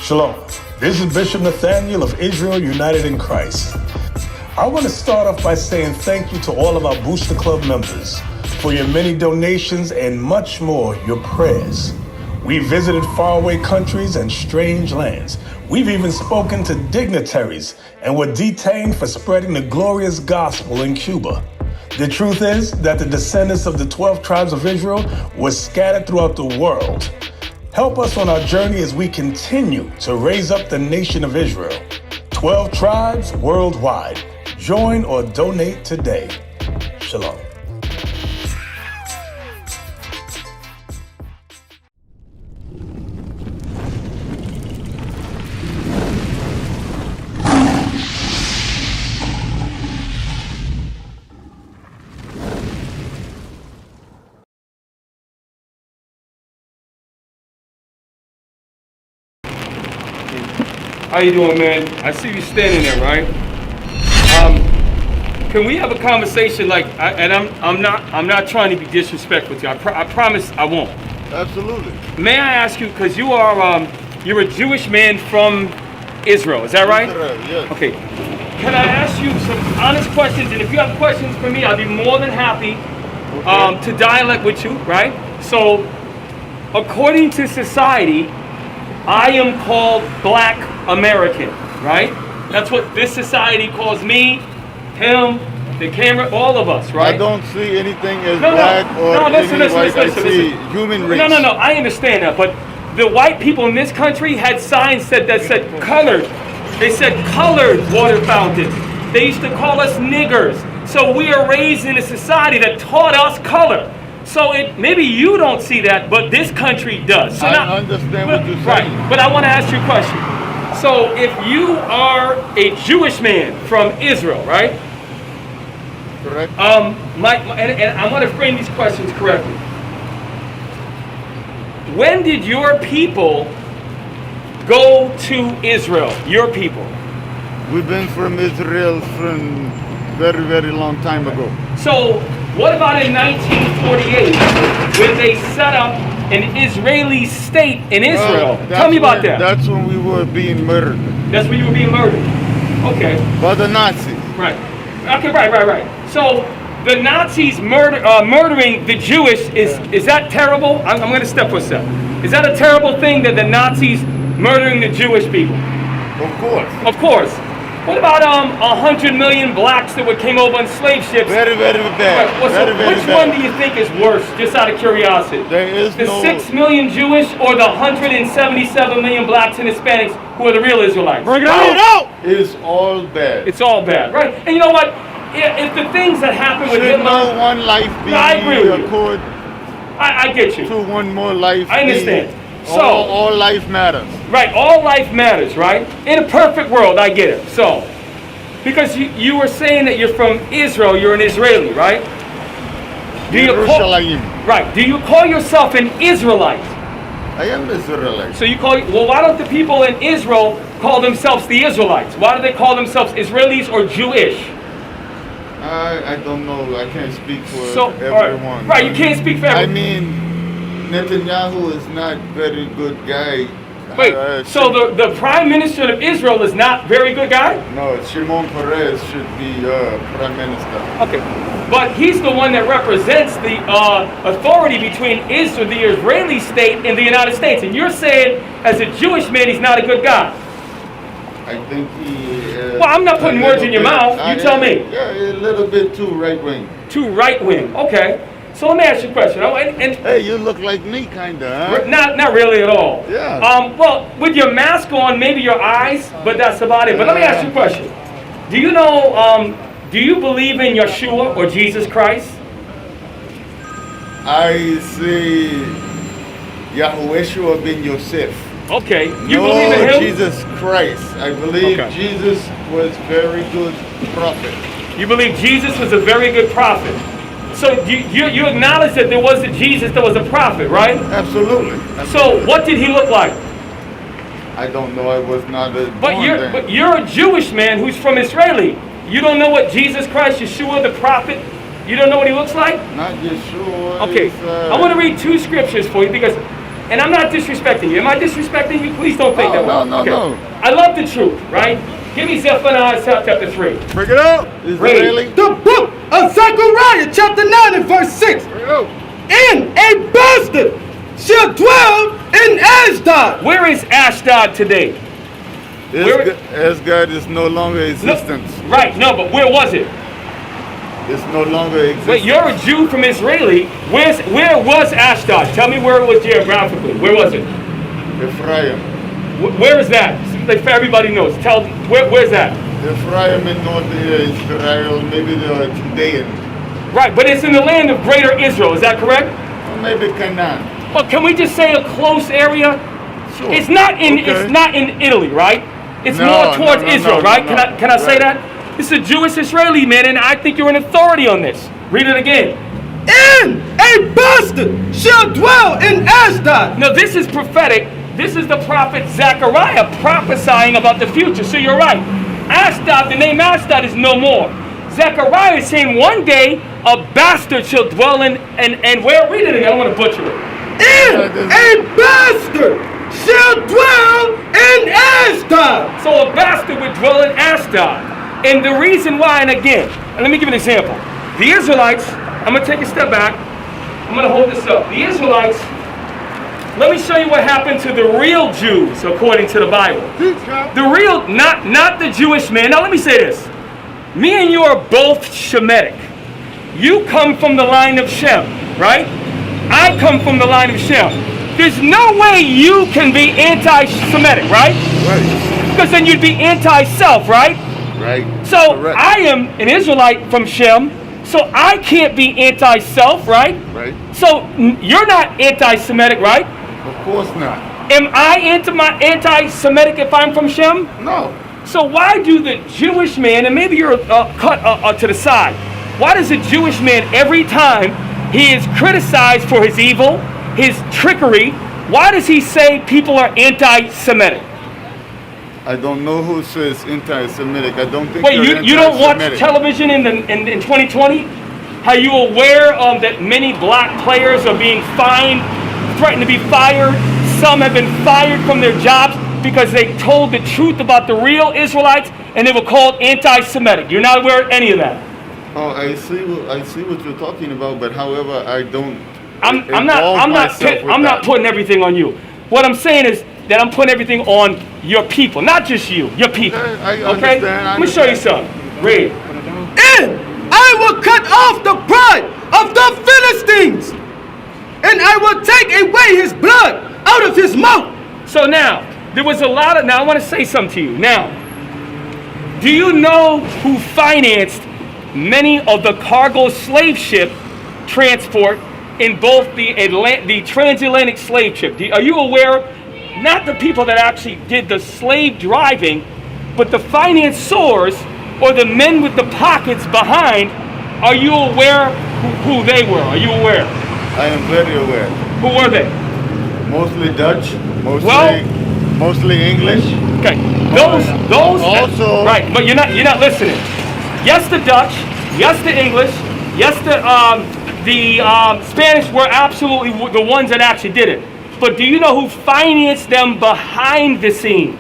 Shalom. This is Bishop Nathaniel of Israel United in Christ. I want to start off by saying thank you to all of our Booster Club members for your many donations and much more, your prayers. We visited faraway countries and strange lands. We've even spoken to dignitaries and were detained for spreading the glorious gospel in Cuba. The truth is that the descendants of the 12 tribes of Israel were scattered throughout the world. Help us on our journey as we continue to raise up the nation of Israel. 12 tribes worldwide. Join or donate today. Shalom. How you doing, man? I see you standing there, right? Can we have a conversation? I'm not trying to be disrespectful with you. I promise I won't. Absolutely. May I ask you, because you're a Jewish man from Israel, is that right? Israel, yes. Okay. Can I ask you some honest questions? And if you have questions for me, I'll be more than happy to dialogue with you, right? So, according to society, I am called Black American, right? That's what this society calls me, him, the camera, all of us, right? I don't see anything as black or listen, white. I listen. see human race. No, I understand that, but the white people in this country had signs that said colored. They said colored water fountains. They used to call us niggers. So we are raised in a society that taught us color. So maybe you don't see that, but this country does. So I understand what you're saying. Right, but I want to ask you a question. So if you are a Jewish man from Israel, right? Correct. And I want to frame these questions correctly. When did your people go to Israel? Your people? We've been from Israel from very, very long time ago. So what about in 1948 when they set up an Israeli state in Israel? Tell me about that. That's when we were being murdered. That's when you were being murdered. Okay. By the Nazis. Right. Okay, right. So the Nazis murdering the Jewish, is that terrible? I'm going to step for a step. Is that a terrible thing that the Nazis murdering the Jewish people? Of course. Of course. What about 100 million blacks that came over on slave ships? Very, very bad. Right. Which one do you think is worse, just out of curiosity? There is the 6 million Jewish or the 177 million blacks and Hispanics who are the real Israelites? Bring it out! It's all bad. It's all bad, right? And you know what? If the things that happen with Hitler... no one life be accord I get you. to one more life. I understand. So all life matters. Right, all life matters, right? In a perfect world, I get it. So, because you were saying that you're from Israel, you're an Israeli, right? Do you call yourself an Israelite? I am Israelite. So why don't the people in Israel call themselves the Israelites? Why do they call themselves Israelis or Jewish? I don't know. I can't speak for everyone. Right, you can't speak for everyone. I mean, Netanyahu is not a very good guy. Wait, so the Prime Minister of Israel is not a very good guy? No, Shimon Peres should be Prime Minister. Okay, but he's the one that represents the authority between Israel, the Israeli state, and the United States. And you're saying, as a Jewish man, he's not a good guy. I think he well, I'm not putting words in your mouth. You tell me. Yeah, a little bit too right-wing. Too right-wing, okay. So let me ask you a question. Hey, you look like me, kinda, huh? Not really at all. Yeah. Well, with your mask on, maybe your eyes, but that's about it. But let me ask you a question. Do you know, do you believe in Yeshua or Jesus Christ? I say Yahushua ben Yosef. Okay. You believe in him? Jesus Christ. I believe Okay. Jesus was very good prophet. You believe Jesus was a very good prophet. So you acknowledge that there was a Jesus that was a prophet, right? Absolutely. So what did he look like? I don't know. I was not a But you're a Jewish man who's from Israeli. You don't know what Jesus Christ, Yeshua the prophet, you don't know what he looks like? Not Yeshua. Okay, I want to read 2 scriptures for you because, and I'm not disrespecting you. Am I disrespecting you? Please don't think that way. No. I love the truth, right? Give me Zephaniah chapter 3. Bring it up. Israeli. The book of Zechariah, chapter 9 and verse 6. Bring it up. And a bastard shall dwell in Ashdod. Where is Ashdod today? Asgard is no longer existence. Right, no, but where was it? It's no longer existence. Wait, you're a Jew from Israeli. Where was Ashdod? Tell me where it was geographically. Where was it? Ephraim. Where is that? Like everybody knows. Tell where's that? Ephraim in North Israel, maybe the Judean. Right, but it's in the land of Greater Israel. Is that correct? Or maybe Canaan. Well, can we just say a close area? Sure. It's not in Okay. it's not in Italy, right? It's No, more towards no, Israel, no, right? no. Can I say Right. that? This is a Jewish Israeli man, and I think you're an authority on this. Read it again. And a bastard shall dwell in Ashdod. Now this is prophetic. This is the prophet Zechariah prophesying about the future. So you're right. Ashdod, the name Ashdod is no more. Zechariah is saying one day a bastard shall dwell in, and where? Read it again. I don't want to butcher it. And a bastard shall dwell in Ashdod. So a bastard would dwell in Ashdod. And the reason why, and again, and let me give you an example. The Israelites, I'm going to take a step back. I'm going to hold this up. The Israelites, let me show you what happened to the real Jews according to the Bible. The real, not the Jewish man. Now let me say this. Me and you are both Shemitic. You come from the line of Shem, right? I come from the line of Shem. There's no way you can be anti-Semitic, right? Right. Because then you'd be anti-self, right? Right. So Correct. I am an Israelite from Shem, so I can't be anti-self, right? Right. So you're not anti-Semitic, right? Of course not. Am I anti-Semitic if I'm from Shem? No. So why do the Jewish man, and maybe you're cut to the side, why does a Jewish man every time he is criticized for his evil, his trickery, why does he say people are anti-Semitic? I don't know who says anti-Semitic. I don't think. Wait, they're you don't watch anti-Semitic. television in 2020? Are you aware that many black players are being fined, threatened to be fired? Some have been fired from their jobs because they told the truth about the real Israelites and they were called anti-Semitic. You're not aware of any of that? Oh, I see what you're talking about, but however, I don't. I'm not putting everything on you. What I'm saying is that I'm putting everything on your people, not just you, your people. I Okay? understand, I Let me show you something. Read. And I will cut off the pride of the Philistines, and I will take away his blood out of his mouth. So now, there was a lot of, now I want to say something to you. Now, do you know who financed many of the cargo slave ship transport in both the transatlantic slave ship? Are you aware, not the people that actually did the slave driving, but the financiers or the men with the pockets behind? Are you aware who they were? Are you aware? I am very aware. Who were they? Mostly Dutch, Well- mostly English. Okay, those Also- right, but you're not listening. Yes, the Dutch. Yes, the English. Yes, the Spanish were absolutely the ones that actually did it. But do you know who financed them behind the scenes?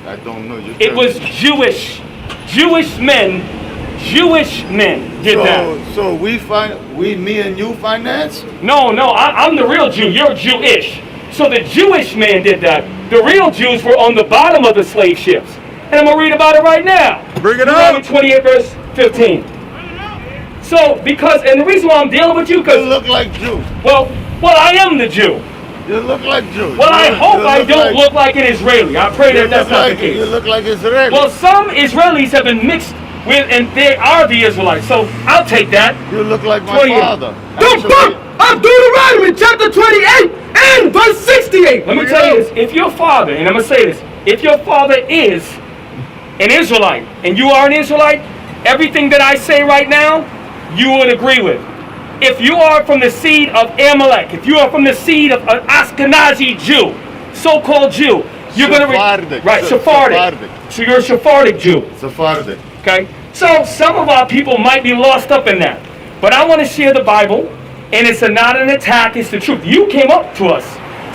I don't know. You It tell was me. Jewish men did that. So me and you finance? No, I'm the real Jew. You're Jewish. So the Jewish man did that. The real Jews were on the bottom of the slave ships. And I'm going to read about it right now. Bring it Deuteronomy up. 28 verse 15. So, and the reason why I'm dealing with you, You because, look like Jew. well, I am the Jew. You look like Jew. Well, I hope You I don't look like an Israeli. I pray that that's not the You case. look like Israeli. Well, some Israelis have been mixed and they are the Israelites. So I'll take that. You look like my 28. father. The book of Deuteronomy chapter 28 and verse 68. Let me tell you this. If your father, and I'm going to say this, if your father is an Israelite and you are an Israelite, everything that I say right now, you would agree with. If you are from the seed of Amalek, if you are from the seed of an Ashkenazi Jew, so-called Jew, you're going to... Right, Sephardic. So you're a Sephardic Jew. Sephardic. Okay? So some of our people might be lost up in that. But I want to share the Bible, and it's not an attack, it's the truth. You came up to us.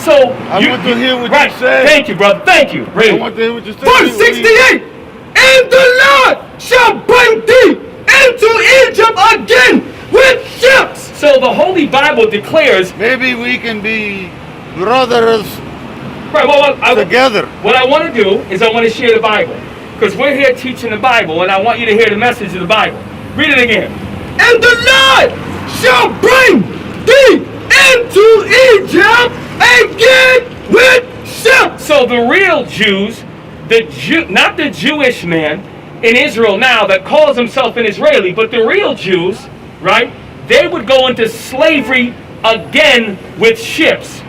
So I want to hear what right. you say. Thank you, brother. Thank you. Read. I want to hear what you say. Verse 68. And the Lord shall bring thee into Egypt again with ships. So the Holy Bible declares... Maybe we can be brothers Right, together. What I want to do is I want to share the Bible. Because we're here teaching the Bible, and I want you to hear the message of the Bible. Read it again. And the Lord shall bring thee into Egypt again with ships. So the real Jews, not the Jewish man in Israel now that calls himself an Israeli, but the real Jews, right, they would go into slavery again with ships.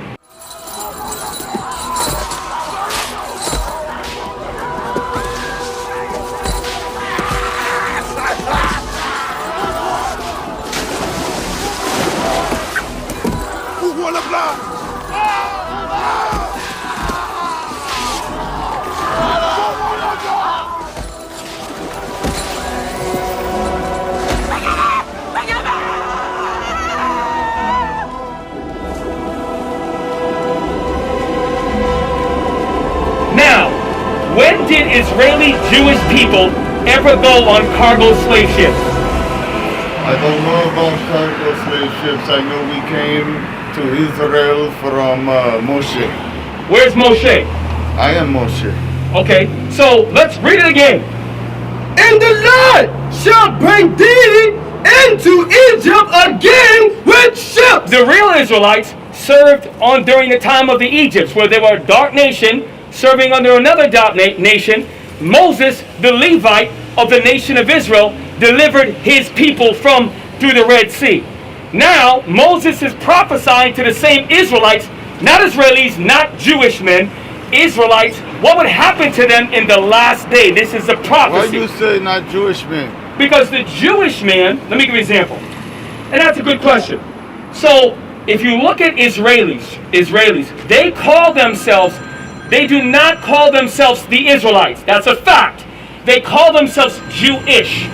When did Israeli Jewish people ever go on cargo slave ships? I don't know about cargo slave ships. I know we came to Israel from Moshe. Where's Moshe? I am Moshe. Okay, so let's read it again. And the Lord shall bring thee into Egypt again with ships. The real Israelites served on during the time of the Egypts, where they were a dark nation serving under another dark nation. Moses, the Levite of the nation of Israel, delivered his people through the Red Sea. Now, Moses is prophesying to the same Israelites, not Israelis, not Jewish men, Israelites, what would happen to them in the last day. This is a prophecy. Why you say not Jewish men? Because the Jewish man, let me give you an example. And that's a good question. So, if you look at Israelis, they do not call themselves the Israelites. That's a fact. They call themselves Jewish.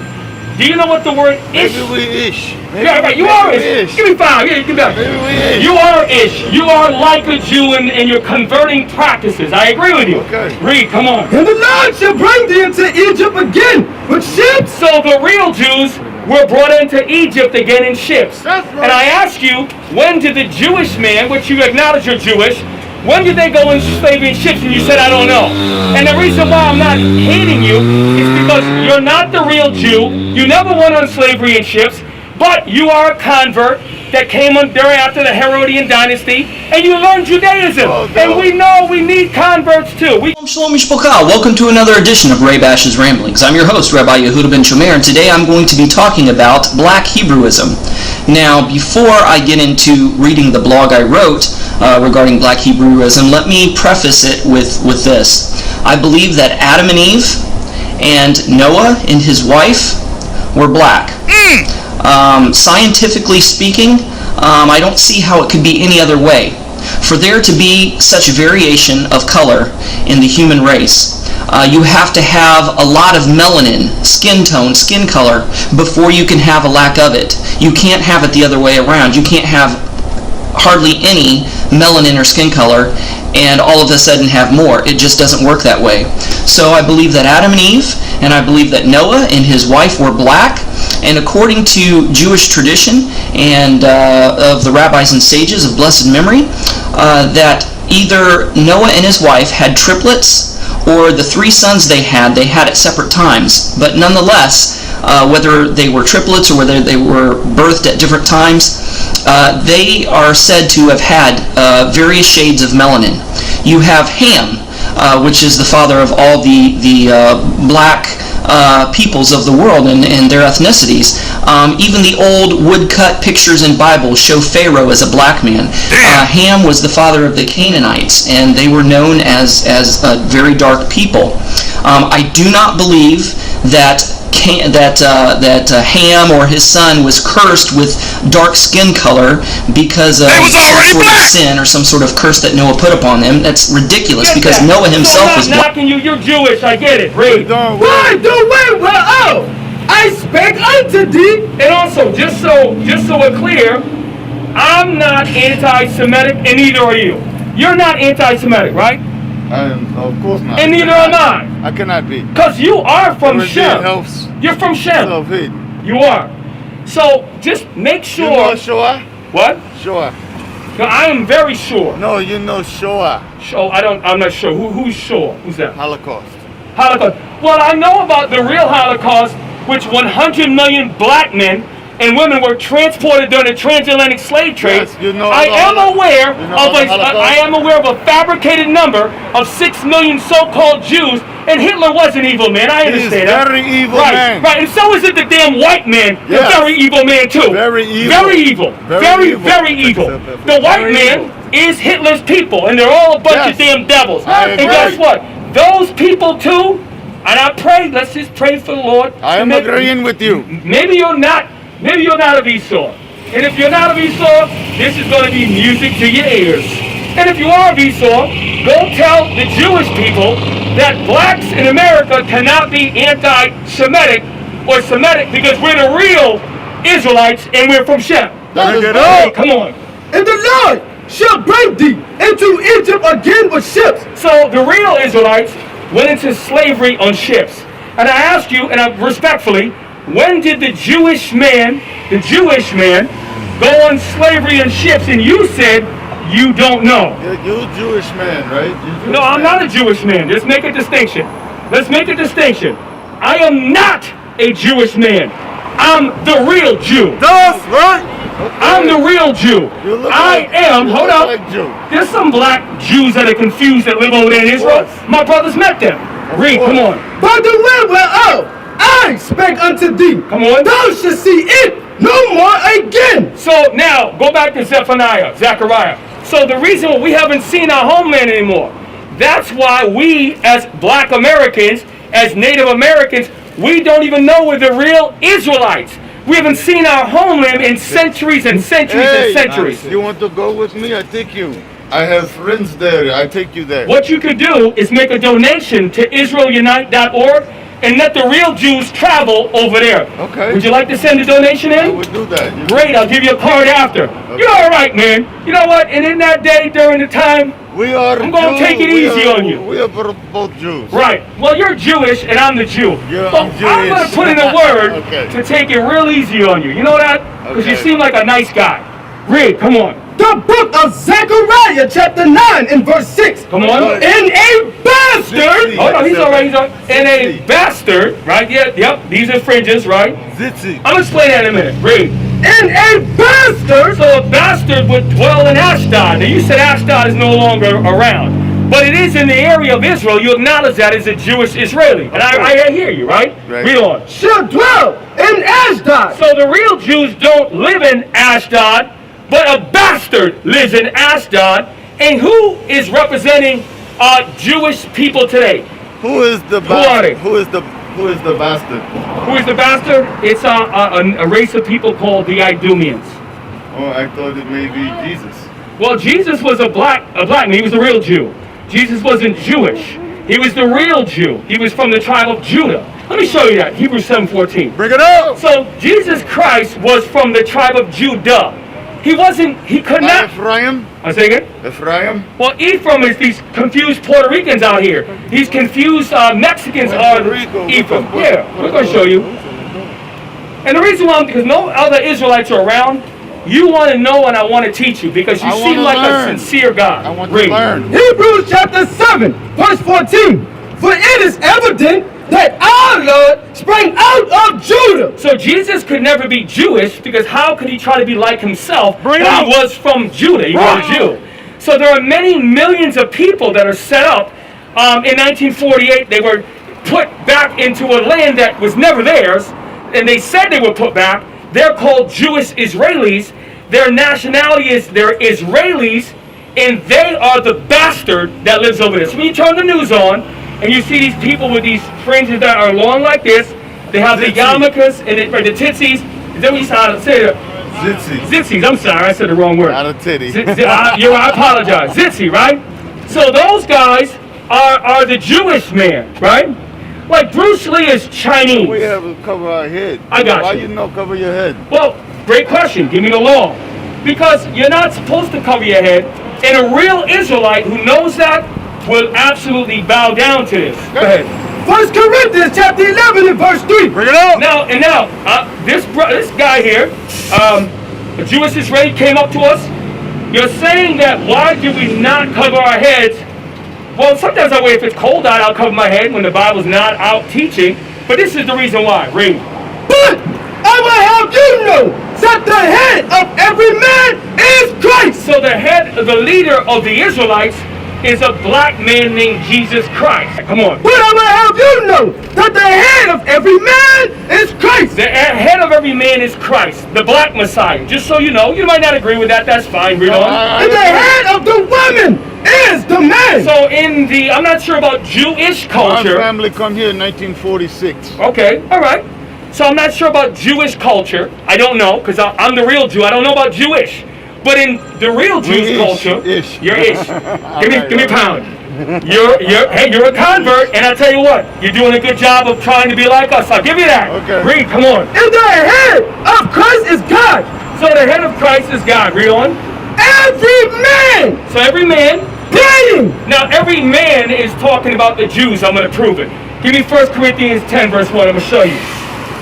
Do you know what the word ish? Maybe we ish. Yeah, right. You are ish. Give me 5. Yeah, give me that. Maybe we ish. You are ish. You are like a Jew in your converting practices. I agree with you. Okay. Read, come on. And the Lord shall bring thee into Egypt again with ships. So the real Jews were brought into Egypt again in ships. That's right. And I ask you, when did the Jewish man, which you acknowledge you're Jewish, when did they go in slavery in ships? And you said, I don't know. And the reason why I'm not hating you is because you're not the real Jew. You never went on slavery in ships, but you are a convert that came on during after the Herodian dynasty, and you learned Judaism. Oh, no. And we know we need converts too. Shalom Mishpachah. Welcome to another edition of Ray Bash's Ramblings. I'm your host, Rabbi Yehuda ben Shomer, and today I'm going to be talking about Black Hebrewism. Now, before I get into reading the blog I wrote regarding Black Hebrewism, let me preface it with this. I believe that Adam and Eve and Noah and his wife were black. Scientifically speaking, I don't see how it could be any other way. For there to be such variation of color in the human race, you have to have a lot of melanin, skin tone, skin color, before you can have a lack of it. You can't have it the other way around. You can't have hardly any melanin or skin color and all of a sudden have more. It just doesn't work that way. So I believe that Adam and Eve, and I believe that Noah and his wife were black, and according to Jewish tradition and of the rabbis and sages of blessed memory, that either Noah and his wife had triplets, or the 3 sons they had at separate times. But nonetheless, whether they were triplets or whether they were birthed at different times, they are said to have had various shades of melanin. You have Ham, which is the father of all the black peoples of the world and their ethnicities. Even the old woodcut pictures in Bibles show Pharaoh as a black man. Ham was the father of the Canaanites, and they were known as a very dark people. I do not believe that Ham or his son was cursed with dark skin color because of some sort of sin or some sort of curse that Noah put upon them. That's ridiculous, because Noah himself was black. Knocking you, you're Jewish, I get it. Read. By the way, well, I spake unto thee. And also, just so we're clear, I'm not anti-Semitic, and neither are you. You're not anti-Semitic, right? Of course not. And neither am I. I cannot be. Because you are from Shem. Helps. You're from Shem. Self-hate. You are. So just make sure. You know Shoah? What? Shoah. No, I am very sure. No, you know Shoah. I'm not sure. Who's sure? Who's that? Holocaust. Holocaust. Well, I know about the real Holocaust, which 100 million black men and women were transported during the transatlantic slave trade. Yes, you know I am aware of a fabricated number of 6 million so-called Jews, and Hitler was an evil man. I understand that. He's very evil man. Right, and so is it the damn white man. Yes. A very evil man too. Very evil. Very evil. Very evil. The white man is Hitler's people, and they're all a bunch of damn devils. And guess what? Those people too. And I pray. Let's just pray for the Lord. I am agreeing with you. Maybe you're not of Esau. And if you're not of Esau, this is going to be music to your ears. And if you are of Esau, go tell the Jewish people that blacks in America cannot be anti-Semitic or Semitic, because we're the real Israelites and we're from Shem. Come on. And the Lord shall bring thee into Egypt again with ships. So the real Israelites went into slavery on ships. And I ask you, and I respectfully, when did the Jewish man go on slavery on ships? And you said you don't know. You're a Jewish man, right? No, I'm not a Jewish man. Let's make a distinction. I am not a Jewish man. I'm the real Jew. That's right. Okay. I'm the real Jew. Hold up. Like There's some black Jews that are confused that live over there in Israel. My brothers met them. Read, come on. By the way, well, I spake unto thee. Come on. Thou shalt see it no more again. So now, go back to Zechariah. So the reason we haven't seen our homeland anymore, that's why we as black Americans, as Native Americans, we don't even know we're the real Israelites. We haven't seen our homeland in centuries and centuries and centuries. You want to go with me? I take you. I have friends there. I take you there. What you could do is make a donation to israelunite.org and let the real Jews travel over there. Okay. Would you like to send a donation in? I would do that. Great, I'll give you a card after. Okay. You're all right, man. You know what? And in that day, during the time, I'm going to take it easy on you. We are both Jews. Right. Well, you're Jewish and I'm the Jew. I'm going to put in a word to take it real easy on you. You know that? Because you seem like a nice guy. Read, come on. The book of Zechariah, chapter 9 and verse 6. Come on. And a bastard. Hold on, he's all right. And a bastard, right? Yep, these are fringes, right? Zitzi. I'm going to explain that in a minute. Read. And a bastard. So a bastard would dwell in Ashdod. Now you said Ashdod is no longer around. But it is in the area of Israel. You acknowledge that as a Jewish Israeli. And I hear you, right? Read on. Shall dwell in Ashdod. So the real Jews don't live in Ashdod, but a bastard lives in Ashdod. And who is representing Jewish people today? Who is the bastard? Who is the bastard? Who is the bastard? It's a race of people called the Idumeans. Oh, I thought it may be Jesus. Well, Jesus was a black man. He was the real Jew. Jesus wasn't Jewish. He was the real Jew. He was from the tribe of Judah. Let me show you that. Hebrews 7:14. Bring it up. So Jesus Christ was from the tribe of Judah. He could not. Ephraim? I say again? Ephraim? Well, Ephraim is these confused Puerto Ricans out here. These confused Mexicans are Ephraim. Yeah, we're going to show you. And the reason why, because no other Israelites are around, you want to know and I want to teach you, because you seem like a sincere guy. I want to learn. Hebrews chapter 7, verse 14. For it is evident that our Lord sprang out of Judah. So Jesus could never be Jewish, because how could he try to be like himself? He was from Judah. He was a Jew. So there are many millions of people that are set up. In 1948, they were put back into a land that was never theirs, and they said they were put back. They're called Jewish Israelis. Their nationality is they're Israelis, and they are the bastard that lives over there. So when you turn the news on, and you see these people with these fringes that are long like this, they have the yarmulkes and the tzitzis. Is that what you say? Zitzies. I'm sorry, I said the wrong word. Not a titty. I apologize. Zitzi, right? So those guys are the Jewish man, right? Like Bruce Lee is Chinese. We have to cover our head. I got Why you. you not cover your head? Well, great question. Give me the law. Because you're not supposed to cover your head. And a real Israelite who knows that will absolutely bow down to this. Go ahead. 1 Corinthians chapter 11 and verse 3. Bring it up. Now, this guy here, a Jewish Israeli, came up to us. You're saying that why do we not cover our heads? Well, sometimes I wait if it's cold out, I'll cover my head when the Bible's not out teaching. But this is the reason why. Read. But I will have you know that the head of every man is Christ. So the leader of the Israelites is a black man named Jesus Christ. Come on. But I will have you know that the head of every man is Christ. The head of every man is Christ, the black Messiah. Just so you know, you might not agree with that, that's fine, read on. And the head of the woman is the man. So I'm not sure about Jewish My culture. family come here in 1946. Okay, all right. So I'm not sure about Jewish culture. I don't know, because I'm the real Jew. I don't know about Jewish. But in the real Jewish culture, you're ish. Give me a pound. You're a convert, and I tell you what, you're doing a good job of trying to be like us. I'll give you that. Okay. Read, come on. And the head of Christ is God. So the head of Christ is God. Read on. Every man So every man. praying. Now every man is talking about the Jews. I'm going to prove it. Give me 1 Corinthians 10 verse 1. I'm going to show you.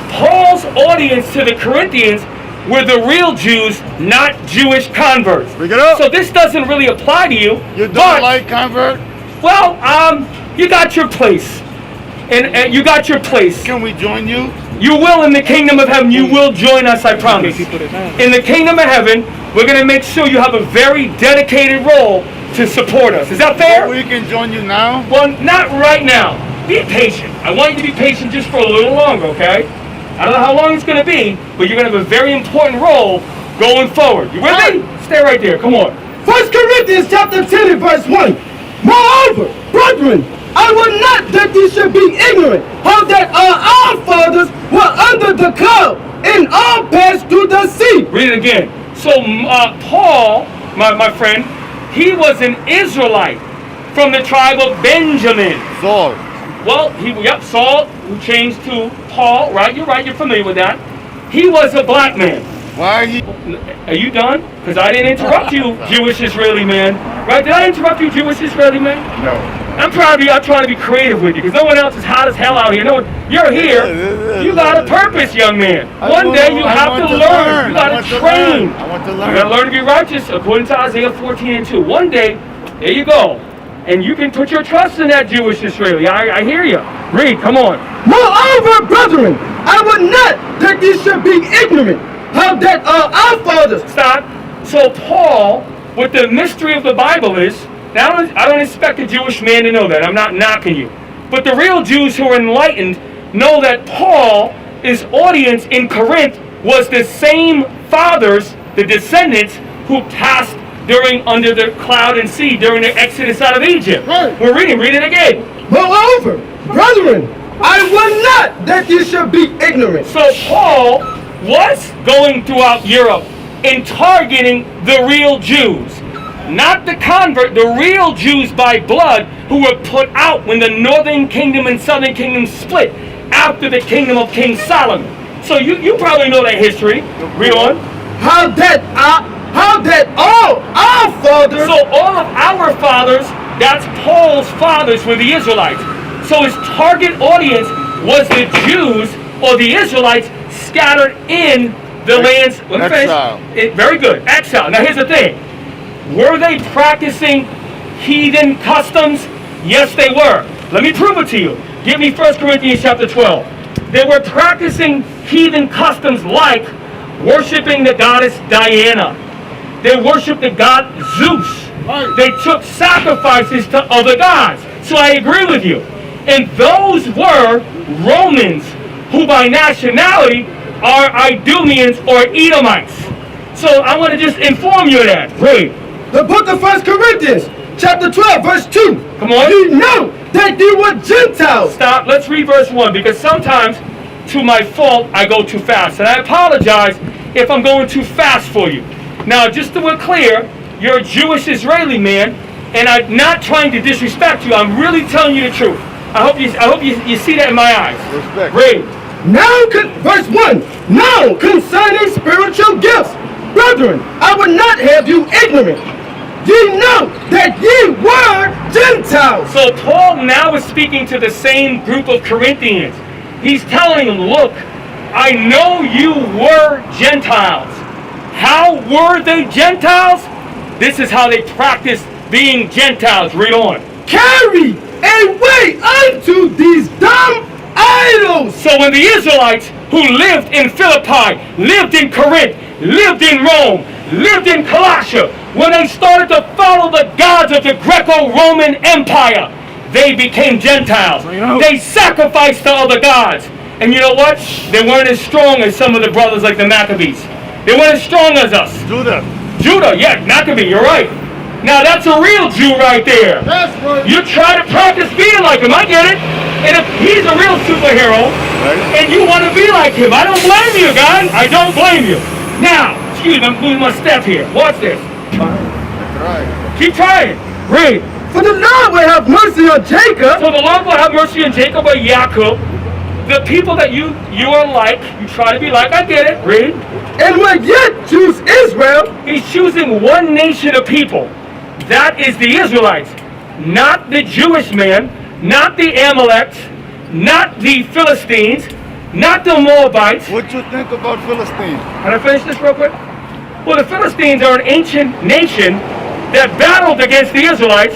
Paul's audience to the Corinthians were the real Jews, not Jewish converts. Bring it up. So this doesn't really apply to you. You don't but, like convert? Well, you got your place. And you got your place. Can we join you? You will in the kingdom of heaven. You will join us, I promise. In the kingdom of heaven, we're going to make sure you have a very dedicated role to support us. Is that fair? We can join you now? Well, not right now. Be patient. I want you to be patient just for a little longer, okay? I don't know how long it's going to be, but you're going to have a very important role going forward. You with me? Stay right there. Come on. 1 Corinthians chapter 10 and verse 1. Moreover, brethren, I will not that ye should be ignorant how that our fathers were under the cloud and all passed through the sea. Read it again. So Paul, my friend, he was an Israelite from the tribe of Benjamin. Saul. Well, Saul, who changed to Paul, right? You're right, you're familiar with that. He was a black man. Why are you? Are you done? Because I didn't interrupt you, Jewish Israeli man. Right? Did I interrupt you, Jewish Israeli man? No. I'm trying to be creative with you, because no one else is hot as hell out here. You're here. You got a purpose, young man. One day you have to learn. You got to train. I want to learn. You got to learn to be righteous, according to Isaiah 14 and 2. One day, there you go. And you can put your trust in that Jewish Israeli. I hear you. Read, come on. Moreover, brethren, I would not that ye should be ignorant how that our fathers. Stop. So Paul, what the mystery of the Bible is, now I don't expect a Jewish man to know that. I'm not knocking you. But the real Jews who are enlightened know that Paul, his audience in Corinth, was the same fathers, the descendants, who passed under the cloud and sea during the exodus out of Egypt. Right. We're reading. Read it again. Moreover, brethren, I would not that ye should be ignorant. So Paul was going throughout Europe and targeting the real Jews. Not the convert, the real Jews by blood who were put out when the northern kingdom and southern kingdom split after the kingdom of King Solomon. So you probably know that history. Read on. How that all our fathers. So all of our fathers, that's Paul's fathers, were the Israelites. So his target audience was the Jews or the Israelites scattered in the lands. Let me finish. Very good. Exile. Now here's the thing. Were they practicing heathen customs? Yes, they were. Let me prove it to you. Give me 1 Corinthians chapter 12. They were practicing heathen customs like worshiping the goddess Diana. They worshiped the god Zeus. They took sacrifices to other gods. So I agree with you. And those were Romans, who by nationality are Idumeans or Edomites. So I want to just inform you of that. Read. The book of 1 Corinthians, chapter 12, verse 2. Come on. You know that you were Gentiles. Stop. Let's read verse 1, because sometimes, to my fault, I go too fast. And I apologize if I'm going too fast for you. Now, just so we're clear, you're a Jewish Israeli man, and I'm not trying to disrespect you. I'm really telling you the truth. I hope you see that in my eyes. Respect. Read. Now, verse 1. Now, concerning spiritual gifts, brethren, I would not have you ignorant. Ye know that ye were Gentiles. So Paul now is speaking to the same group of Corinthians. He's telling them, look, I know you were Gentiles. How were they Gentiles? This is how they practiced being Gentiles. Read on. Carry away unto these dumb idols. So when the Israelites who lived in Philippi, lived in Corinth, lived in Rome, lived in Colossia, when they started to follow the gods of the Greco-Roman Empire, they became Gentiles. They sacrificed to other gods. And you know what? They weren't as strong as some of the brothers like the Maccabees. They weren't as strong as us. Judah, yeah, Maccabee, you're right. Now that's a real Jew right there. That's right. You try to practice being like him, I get it. And if he's a real superhero, and you want to be like him, I don't blame you, guys. I don't blame you. Now, excuse me, I'm moving my step here. Watch this. Right. Keep trying. Read. For the Lord will have mercy on Jacob. So the Lord will have mercy on Jacob or Jacob. The people that you are like, you try to be like, I get it. Read. And will yet choose Israel. He's choosing one nation of people. That is the Israelites. Not the Jewish man, not the Amalekites, not the Philistines, not the Moabites. What you think about Philistines? Can I finish this real quick? Well, the Philistines are an ancient nation that battled against the Israelites,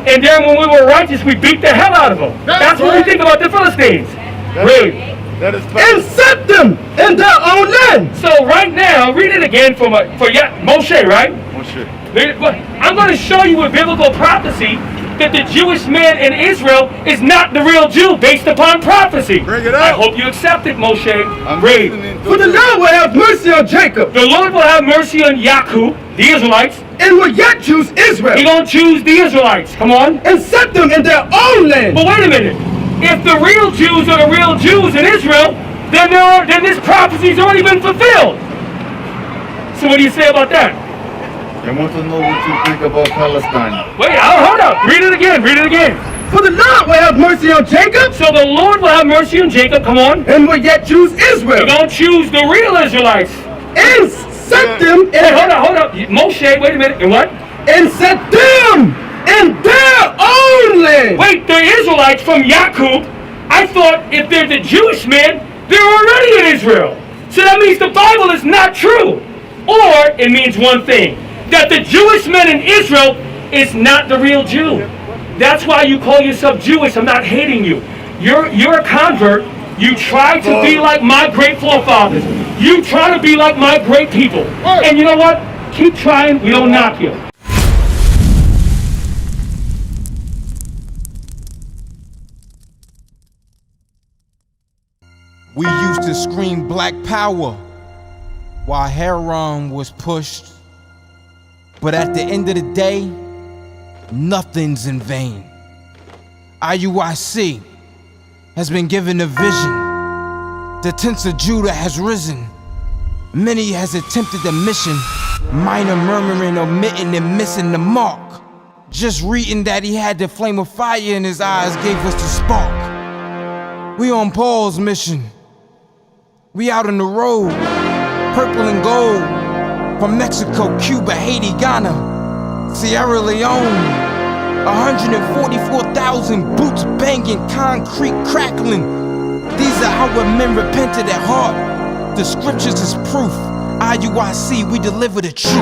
and then when we were righteous, we beat the hell out of them. That's what we think about the Philistines. Read. That is And set them in their own land. So right now, read it again for Moshe, right? Moshe. I'm going to show you with biblical prophecy that the Jewish man in Israel is not the real Jew based upon prophecy. Bring it out. I hope you accept it, Moshe. Read. For the Lord will have mercy on Jacob. The Lord will have mercy on Jacob, the Israelites. And will yet choose Israel. He's going to choose the Israelites. Come on. And set them in their own land. But wait a minute. If the real Jews are the real Jews in Israel, then this prophecy's already been fulfilled. So what do you say about that? I want to know what you think about Palestine. Wait, hold up. Read it again. Read it again. For the Lord will have mercy on Jacob. So the Lord will have mercy on Jacob. Come on. And will yet choose Israel. You're going to choose the real Israelites. And set them in... Hey, hold up. Moshe, wait a minute. And what? And set them in their own land. Wait, the Israelites from Jacob, I thought if they're the Jewish men, they're already in Israel. So that means the Bible is not true. Or it means one thing, that the Jewish man in Israel is not the real Jew. That's why you call yourself Jewish. I'm not hating you. You're a convert. You try to be like my great forefathers. You try to be like my great people. And you know what? Keep trying. We don't knock you. We used to scream black power while heroin was pushed. But at the end of the day, nothing's in vain. IUIC has been given a vision. The tents of Judah has risen. Many has attempted the mission. Minor murmuring, omitting, and missing the mark. Just reading that he had the flame of fire in his eyes gave us the spark. We on Paul's mission. We out on the road, purple and gold, from Mexico, Cuba, Haiti, Ghana, Sierra Leone. 144,000 boots banging, concrete crackling. These are how men repented at heart. The scriptures is proof. IUIC, we deliver the truth.